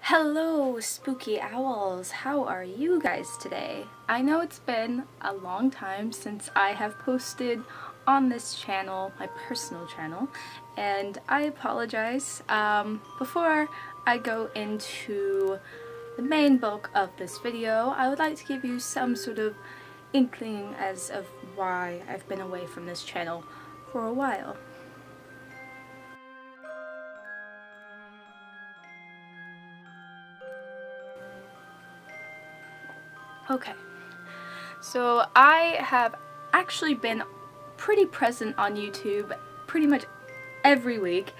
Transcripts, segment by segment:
Hello, spooky owls! How are you guys today? I know it's been a long time since I have posted on this channel, my personal channel, and I apologize. Before I go into the main bulk of this video, I would like to give you some sort of inkling as of why I've been away from this channel for a while. Okay, so I have actually been pretty present on YouTube pretty much every week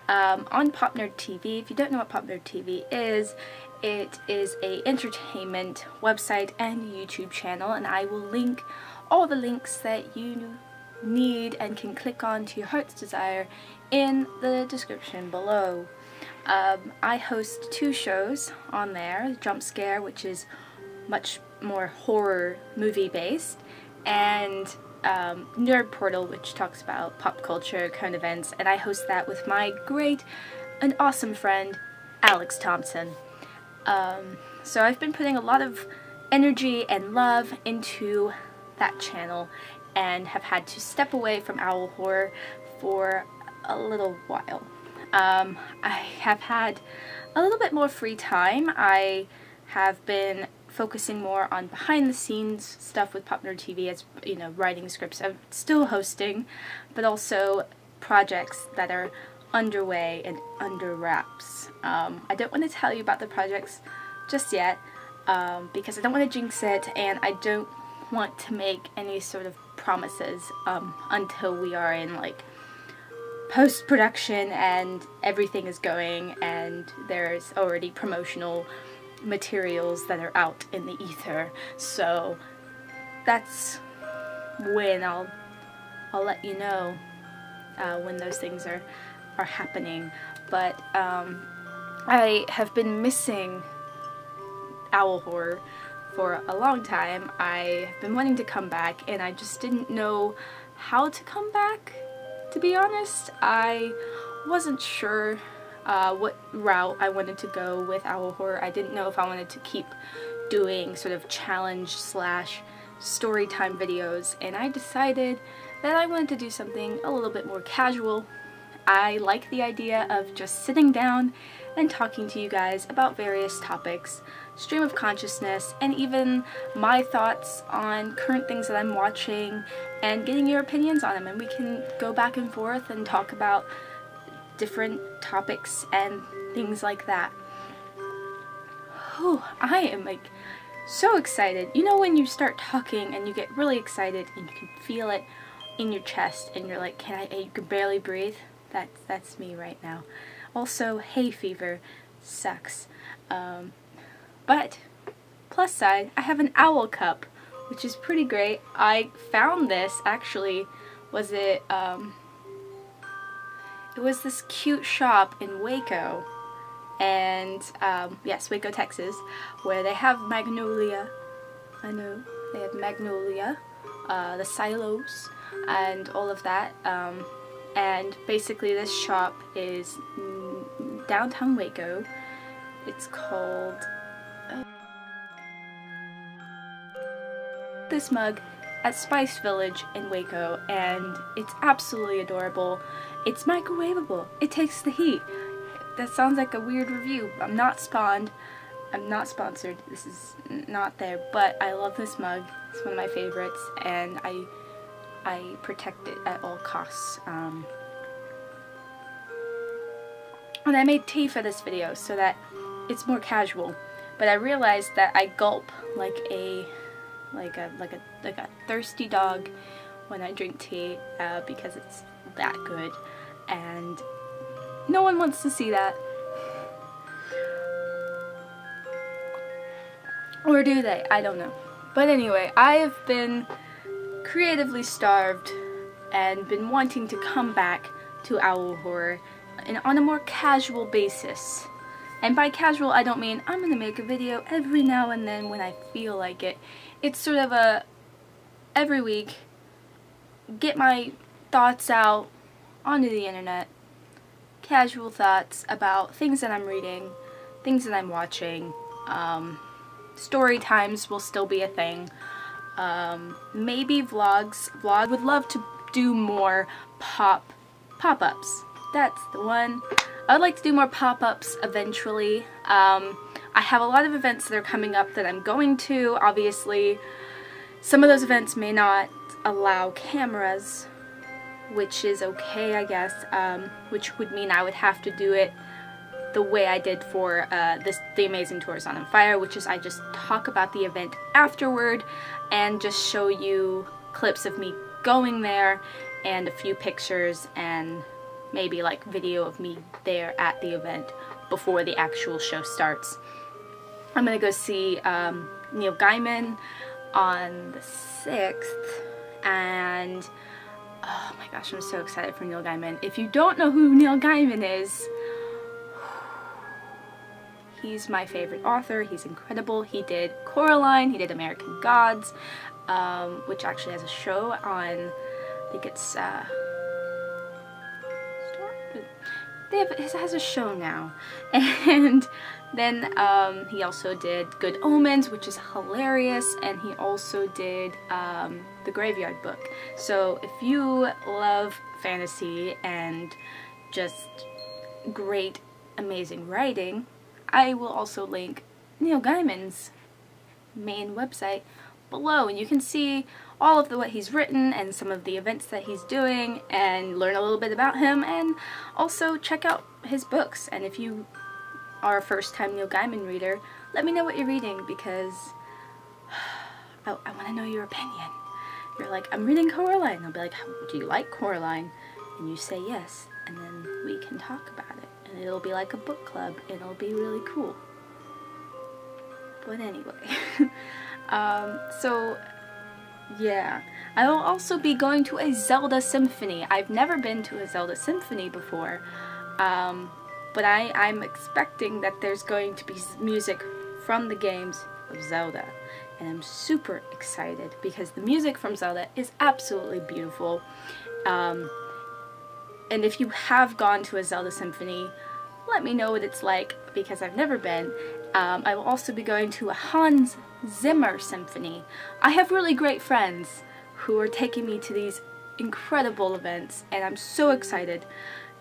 on PNTV. If you don't know what PNTV is, it is a entertainment website and YouTube channel, and I will link all the links that you need and can click on to your heart's desire in the description below. I host two shows on there, Jump Scare, which is much more horror movie based, and Nerd Portal, which talks about pop culture, current events, and I host that with my great and awesome friend Alex Thompson. So I've been putting a lot of energy and love into that channel and have had to step away from owl horror for a little while. I have had a little bit more free time. I have been focusing more on behind the scenes stuff with PNTV, as you know, writing scripts. I'm still hosting, but also projects that are underway and under wraps. I don't want to tell you about the projects just yet because I don't want to jinx it, and I don't want to make any sort of promises until we are in like post-production and everything is going and there's already promotional materials that are out in the ether. So that's when I'll let you know when those things are happening. But I have been missing owl horror for a long time. I have been wanting to come back, and I just didn't know how to come back, to be honest. I wasn't sure what route I wanted to go with owl horror. I didn't know if I wanted to keep doing sort of challenge slash story time videos, and I decided that I wanted to do something a little bit more casual. I like the idea of just sitting down and talking to you guys about various topics, stream of consciousness, and even my thoughts on current things that I'm watching and getting your opinions on them, and we can go back and forth and talk about different topics and things like that. Oh, I am like so excited. You know when you start talking and you get really excited and you can feel it in your chest and you're like, you can barely breathe? That's me right now. Also, hay fever sucks. But plus side, I have an owl cup, which is pretty great. I found this actually, it was this cute shop in Waco, and yes, Waco, Texas, where they have Magnolia. I know, they have Magnolia, the silos, and all of that. And basically this shop is downtown Waco. It's called this mug at Spice Village in Waco, and it's absolutely adorable. It's microwavable. It takes the heat. That sounds like a weird review. I'm not spawned. I'm not sponsored. This is not there, but I love this mug. It's one of my favorites, and I protect it at all costs. And I made tea for this video so that it's more casual, but I realized that I gulp like a thirsty dog when I drink tea because it's that good, and no one wants to see that. Or do they? I don't know. But anyway, I have been creatively starved and been wanting to come back to owl horror on a more casual basis. And by casual, I don't mean I'm gonna make a video every now and then when I feel like it. It's sort of a every week, get my thoughts out onto the internet, casual thoughts about things that I'm reading, things that I'm watching. Story times will still be a thing. Maybe vlogs. Would love to do more pop-ups. That's the one. I would like to do more pop-ups eventually. I have a lot of events that are coming up that I'm going to. Obviously, some of those events may not allow cameras, which is okay, I guess, which would mean I would have to do it the way I did for the Amazing Tours on Fire, which is I just talk about the event afterward and just show you clips of me going there and a few pictures and maybe like video of me there at the event before the actual show starts. I'm gonna go see Neil Gaiman on the 6th, and oh my gosh, I'm so excited for Neil Gaiman. If you don't know who Neil Gaiman is, he's my favorite author. He's incredible. He did Coraline, he did American Gods, which actually has a show on, I think it's, it has a show now. And then he also did Good Omens, which is hilarious, and he also did The Graveyard Book. So if you love fantasy and just great, amazing writing, I will also link Neil Gaiman's main website below, and you can see all of what he's written and some of the events that he's doing and learn a little bit about him, and also check out his books. And if you are a first-time Neil Gaiman reader, let me know what you're reading, because I want to know your opinion. You're like, I'm reading Coraline. I'll be like, do you like Coraline? And you say yes, and then we can talk about it. And it'll be like a book club, and it'll be really cool. But anyway, so yeah, I will also be going to a Zelda symphony. I've never been to a Zelda symphony before, but I'm expecting that there's going to be music from the games of Zelda, and I'm super excited because the music from Zelda is absolutely beautiful. And if you have gone to a Zelda symphony, let me know what it's like, because I've never been. I will also be going to a Hans Zimmer symphony. I have really great friends who are taking me to these incredible events, and I'm so excited.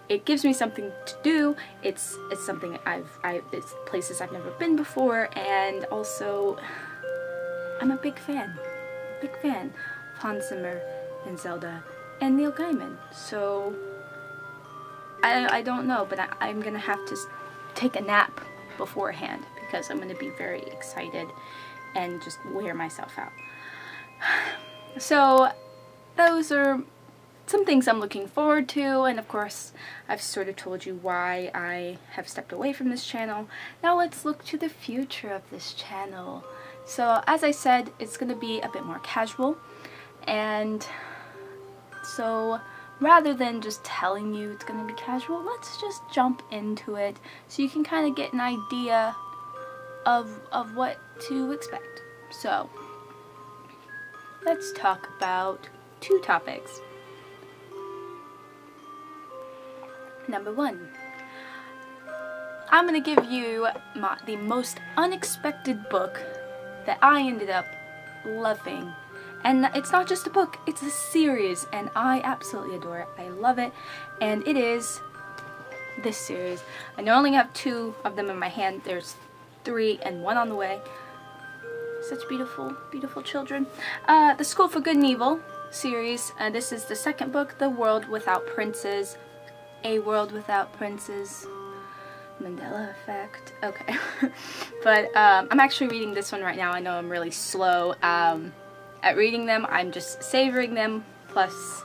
It gives me something to do. It's something it's places I've never been before, and also I'm a big fan of Hans Zimmer and Zelda and Neil Gaiman. So I don't know, but I'm gonna have to take a nap beforehand, because I'm gonna be very excited and just wear myself out. So those are some things I'm looking forward to, and of course I've sort of told you why I have stepped away from this channel. Now let's look to the future of this channel. So as I said, it's gonna be a bit more casual, and so rather than just telling you it's gonna be casual, let's just jump into it so you can kind of get an idea of what to expect. So let's talk about two topics. Number one, I'm gonna give you the most unexpected book that I ended up loving. And it's not just a book, it's a series, and I absolutely adore it. I love it, and it is this series. I only have 2 of them in my hand. There's 3 and 1 on the way. Such beautiful, beautiful children. The School for Good and Evil series. This is the 2nd book, The World Without Princes. A World Without Princes. Mandela Effect. Okay. But I'm actually reading this one right now. I know I'm really slow at reading them. I'm just savoring them, plus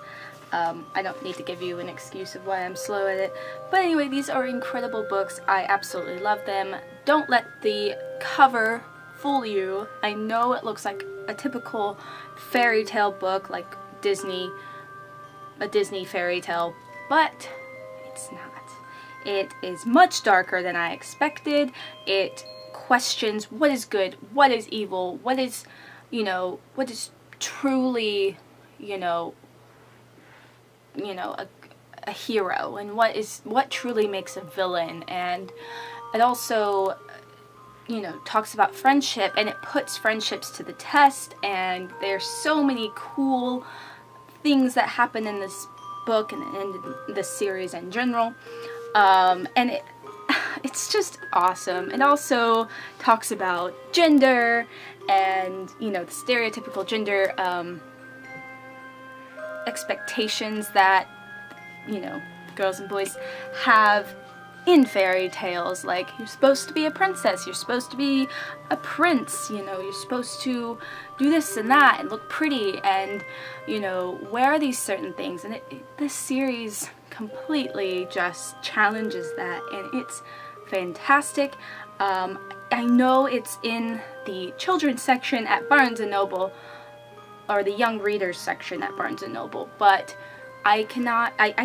I don't need to give you an excuse of why I'm slow at it. But anyway, these are incredible books. I absolutely love them. Don't let the cover fool you. I know it looks like a typical fairy tale book, like a Disney fairy tale, but it's not. It is much darker than I expected. It questions what is good, what is evil, what is, what is truly, a hero, and what truly makes a villain. And it also, you know, talks about friendship, and it puts friendships to the test, and there's so many cool things that happen in this book and in this series in general, and it's just awesome. It also talks about gender and, you know, the stereotypical gender expectations that, you know, girls and boys have in fairy tales. Like, you're supposed to be a princess, you're supposed to be a prince, you know, you're supposed to do this and that and look pretty and, you know, wear these certain things. And this series completely just challenges that, and it's fantastic. I know it's in the children's section at Barnes & Noble, or the young readers section at Barnes & Noble, but I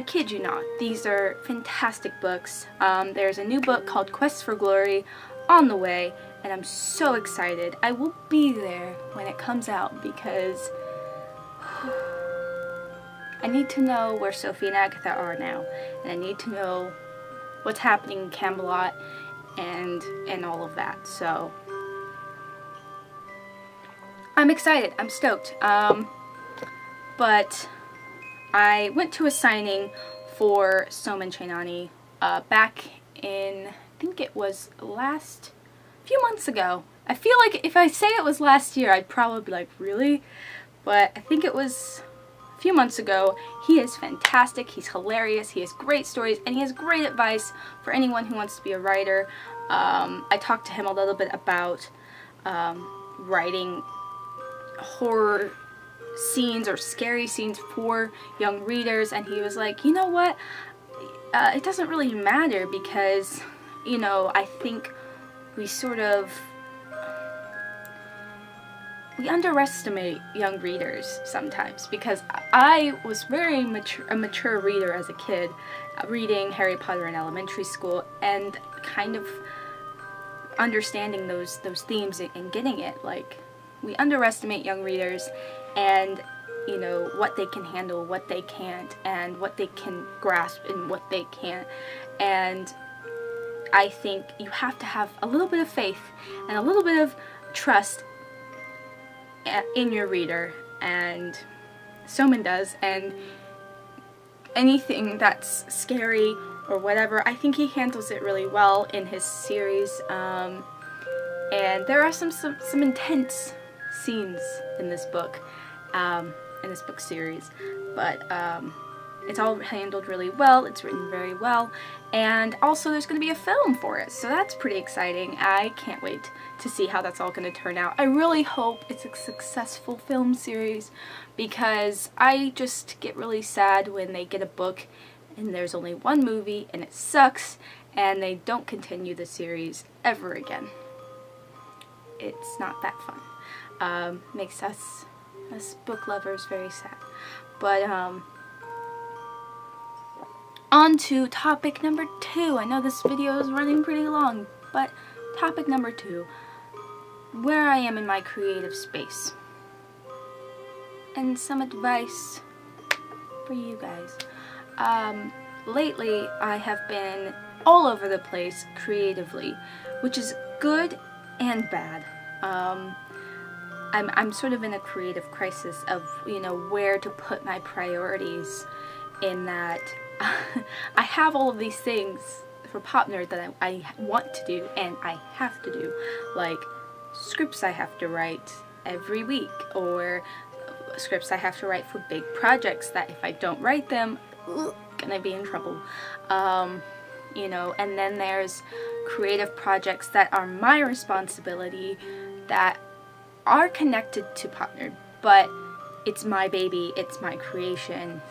kid you not, these are fantastic books. There's a new book called Quest for Glory on the way, and I'm so excited. I will be there when it comes out because I need to know where Sophie and Agatha are now, and I need to know what's happening in Camelot and all of that. So I'm excited. I'm stoked. But I went to a signing for Soman back in, I think it was few months ago. I feel like if I say it was last year, I'd probably be like, really? But I think it was a few months ago. He is fantastic, he's hilarious, he has great stories, and he has great advice for anyone who wants to be a writer. I talked to him a little bit about writing horror scenes or scary scenes for young readers, and he was like, you know what, it doesn't really matter because, you know, I think we underestimate young readers sometimes, because I was a mature reader as a kid, reading Harry Potter in elementary school and kind of understanding those themes and getting it. Like, we underestimate young readers and, you know, what they can handle, what they can't, and what they can grasp and what they can't. And I think you have to have a little bit of faith and a little bit of trust in your reader, and Soman does. And anything that's scary or whatever, I think he handles it really well in his series. And there are some intense scenes in this book, series, but it's all handled really well. It's written very well, and also there's going to be a film for it, so that's pretty exciting. I can't wait to see how that's all going to turn out. I really hope it's a successful film series, because I just get really sad when they get a book and there's only one movie and it sucks and they don't continue the series ever again. It's not that fun. Makes us book lovers very sad. But on to topic number 2. I know this video is running pretty long, but topic number 2, where I am in my creative space, and some advice for you guys. Lately I have been all over the place creatively, which is good and bad. I'm sort of in a creative crisis of, you know, where to put my priorities, in that I have all of these things for Pop Nerd that I want to do and I have to do, like scripts I have to write every week, or scripts I have to write for big projects that if I don't write them, gonna be in trouble. You know, and then there's creative projects that are my responsibility that are connected to Pop Nerd, but it's my baby, it's my creation,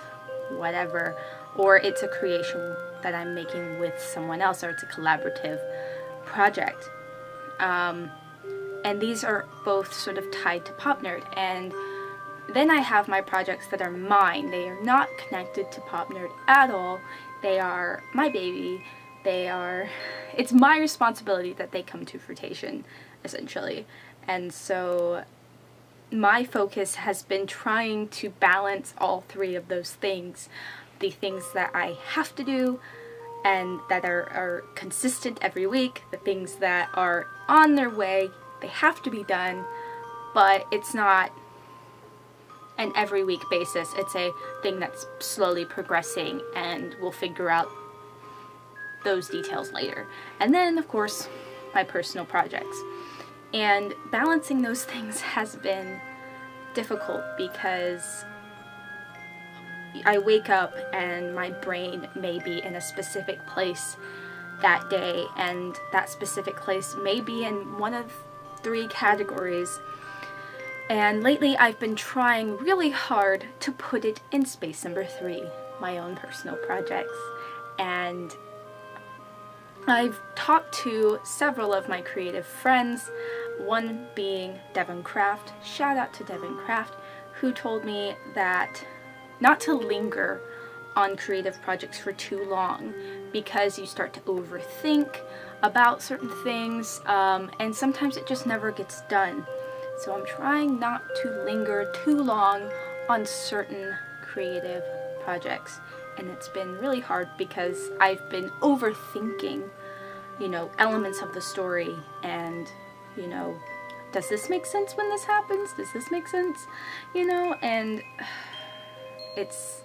whatever, or it's a creation that I'm making with someone else, or it's a collaborative project. And these are both sort of tied to Pop Nerd. And then I have my projects that are mine. They are not connected to Pop Nerd at all. They are my baby. It's my responsibility that they come to fruition, essentially. And so my focus has been trying to balance all three of those things. The things that I have to do, and that are consistent every week, the things that are on their way, they have to be done, but it's not an every week basis. It's a thing that's slowly progressing, and we'll figure out those details later. And then, of course, my personal projects. And balancing those things has been difficult because I wake up and my brain may be in a specific place that day, and that specific place may be in one of 3 categories. And lately I've been trying really hard to put it in space number 3, my own personal projects. And I've talked to several of my creative friends, one being Devin Craft. Shout out to Devin Craft, who told me that not to linger on creative projects for too long because you start to overthink about certain things, and sometimes it just never gets done. So I'm trying not to linger too long on certain creative projects, and it's been really hard because I've been overthinking, you know, elements of the story, and, you know, does this make sense when this happens? Does this make sense? You know, and it's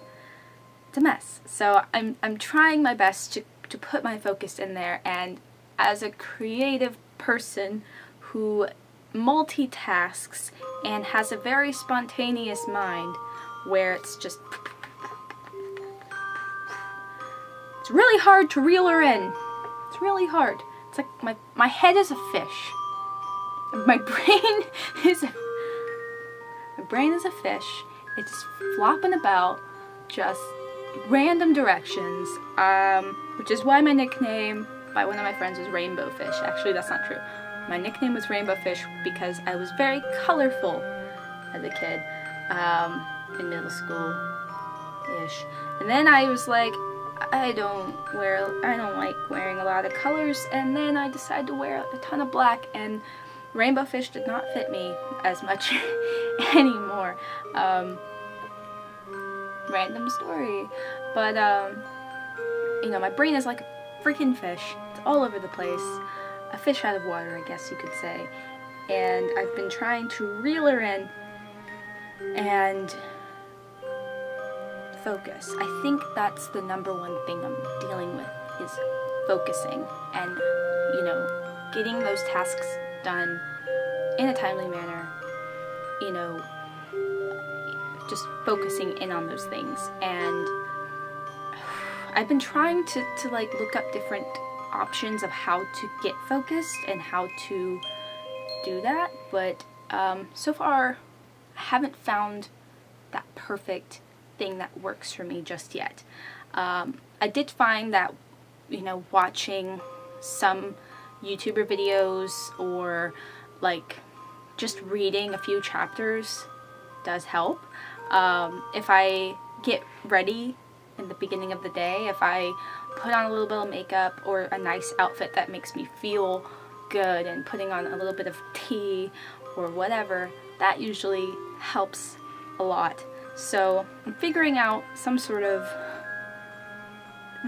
a mess. So I'm trying my best to put my focus in there, and as a creative person who multitasks and has a very spontaneous mind where it's just, it's really hard to reel her in. It's really hard. It's like my head is a fish. My brain is a fish. It's flopping about, just random directions, which is why my nickname by one of my friends was Rainbow Fish. Actually, that's not true. My nickname was Rainbow Fish because I was very colorful as a kid, in middle school-ish. And then I was like, I don't like wearing a lot of colors, and then I decided to wear a ton of black, and Rainbow Fish did not fit me as much anymore. Random story. But, you know, my brain is like a freaking fish. It's all over the place. A fish out of water, I guess you could say. And I've been trying to reel her in and focus. I think that's the #1 thing I'm dealing with, is focusing and, you know, getting those tasks done in a timely manner, you know, just focusing in on those things. And I've been trying to like look up different options of how to get focused and how to do that, but so far I haven't found that perfect thing that works for me just yet. I did find that, you know, watching some YouTuber videos or like just reading a few chapters does help. If I get ready in the beginning of the day, if I put on a little bit of makeup or a nice outfit that makes me feel good, and putting on a little bit of tea or whatever, that usually helps a lot. So I'm figuring out some sort of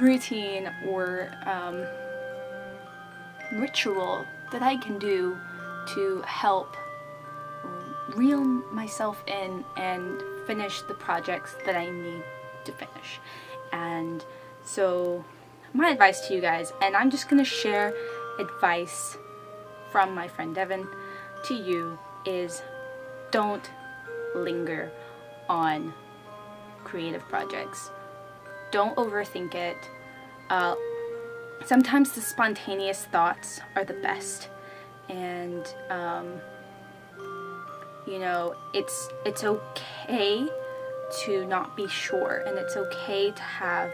routine or ritual that I can do to help reel myself in and finish the projects that I need to finish. And so my advice to you guys, and I'm just gonna share advice from my friend Devin to you, is don't linger on creative projects. Don't overthink it. Sometimes the spontaneous thoughts are the best, and you know, it's okay to not be sure, and it's okay to have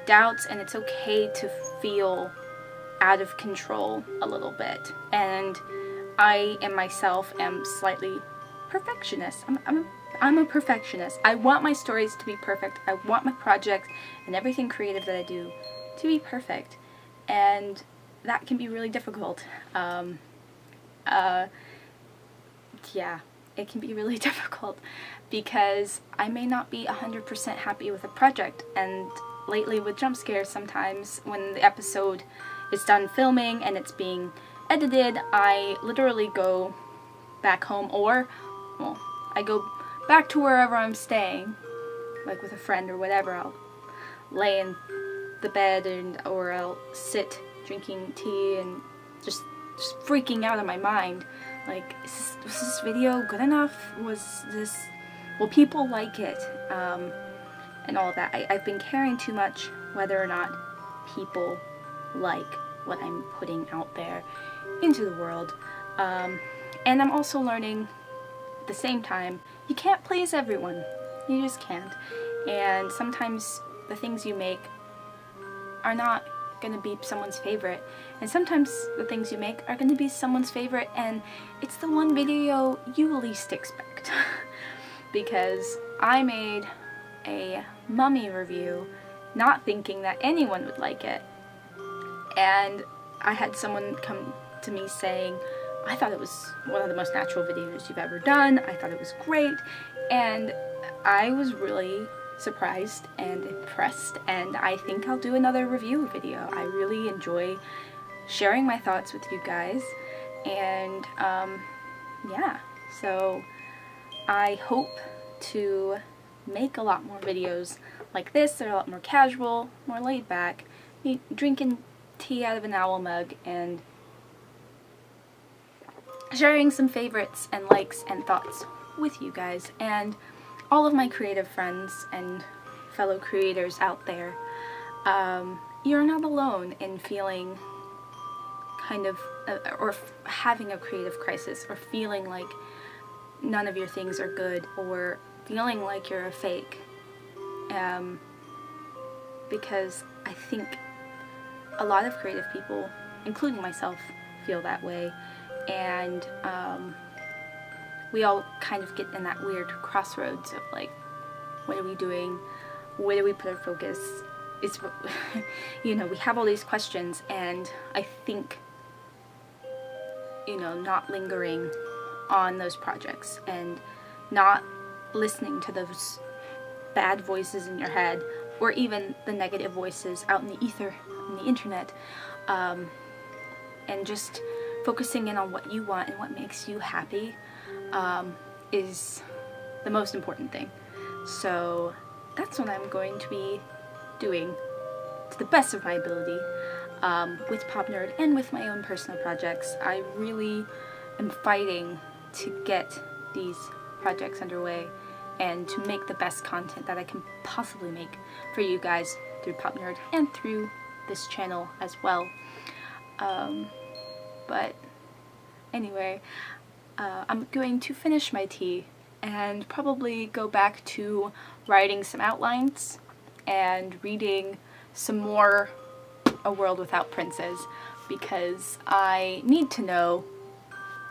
doubts, and it's okay to feel out of control a little bit. And I myself am slightly perfectionist. I'm a perfectionist. I want my stories to be perfect. I want my projects and everything creative that I do to be perfect, and that can be really difficult. Yeah, it can be really difficult because I may not be 100% happy with a project, and lately with jump scares sometimes. When the episode is done filming and it's being edited, I literally go back home, or, well, I go back to wherever I'm staying, like with a friend or whatever. I'll lay in the bed, or I'll sit drinking tea and just freaking out in my mind. Like, was this video good enough? Will people like it? And all of that. I've been caring too much whether or not people like what I'm putting out there into the world. And I'm also learning at the same time, you can't please everyone. You just can't. And sometimes the things you make are not gonna be someone's favorite. And sometimes the things you make are gonna be someone's favorite, and it's the one video you least expect. Because I made a Mummy review not thinking that anyone would like it, and I had someone come to me saying, I thought it was one of the most natural videos you've ever done, I thought it was great, and I was really surprised and impressed, and I think I'll do another review video. I really enjoy sharing my thoughts with you guys, and yeah, so I hope to make a lot more videos like this. They're a lot more casual, more laid back, drinking tea out of an owl mug and sharing some favorites and likes and thoughts with you guys and all of my creative friends and fellow creators out there. You're not alone in feeling kind of, or having a creative crisis, or feeling like none of your things are good, or feeling like you're a fake, because I think a lot of creative people, including myself, feel that way, and we all kind of get in that weird crossroads of like, what are we doing, where do we put our focus? It's, you know, we have all these questions, and I think, you know, not lingering on those projects and not listening to those bad voices in your head, or even the negative voices out in the ether, on the internet, and just focusing in on what you want and what makes you happy, is the most important thing. So that's what I'm going to be doing to the best of my ability, with Pop Nerd and with my own personal projects. I really am fighting to get these projects underway and to make the best content that I can possibly make for you guys through Pop Nerd and through this channel as well. But anyway, I'm going to finish my tea and probably go back to writing some outlines and reading some more A World Without Princes, because I need to know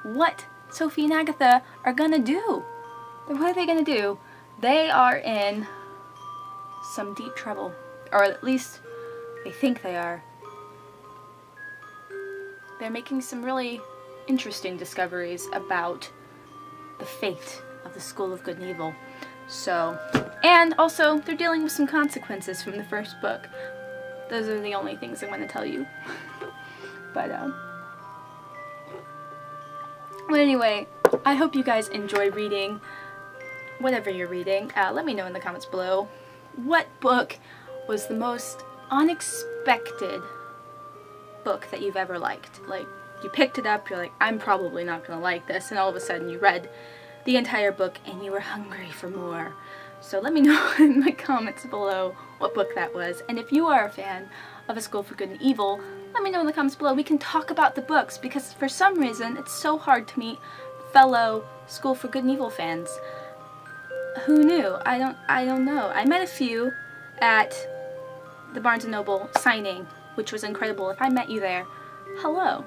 what Sophie and Agatha are gonna do. What are they gonna do? They are in some deep trouble, or at least they think they are. They're making some really interesting discoveries about the fate of the School of Good and Evil. So, and also they're dealing with some consequences from the first book. Those are the only things I'm going to tell you. But anyway, I hope you guys enjoy reading whatever you're reading. Let me know in the comments below what book was the most unexpected book that you've ever liked. Like, you picked it up, you're like, I'm probably not going to like this, and all of a sudden you read the entire book and you were hungry for more. So let me know in the comments below what book that was. And if you are a fan of A School for Good and Evil, let me know in the comments below. We can talk about the books, because for some reason it's so hard to meet fellow School for Good and Evil fans. Who knew? I don't know. I met a few at the Barnes & Noble signing, which was incredible. If I met you there, hello.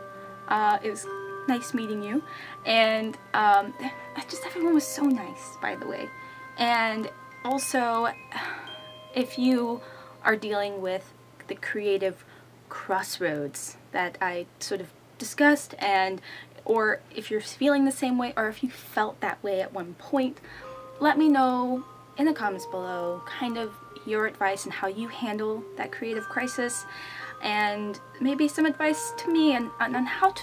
It was nice meeting you. And just everyone was so nice, by the way. And also, if you are dealing with the creative crossroads that I sort of discussed, or if you're feeling the same way, or if you felt that way at one point, let me know in the comments below kind of your advice on how you handle that creative crisis, and maybe some advice to me on how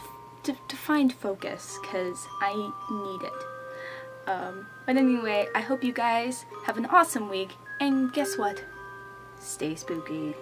to find focus, because I need it. But anyway, I hope you guys have an awesome week, and guess what? Stay spooky.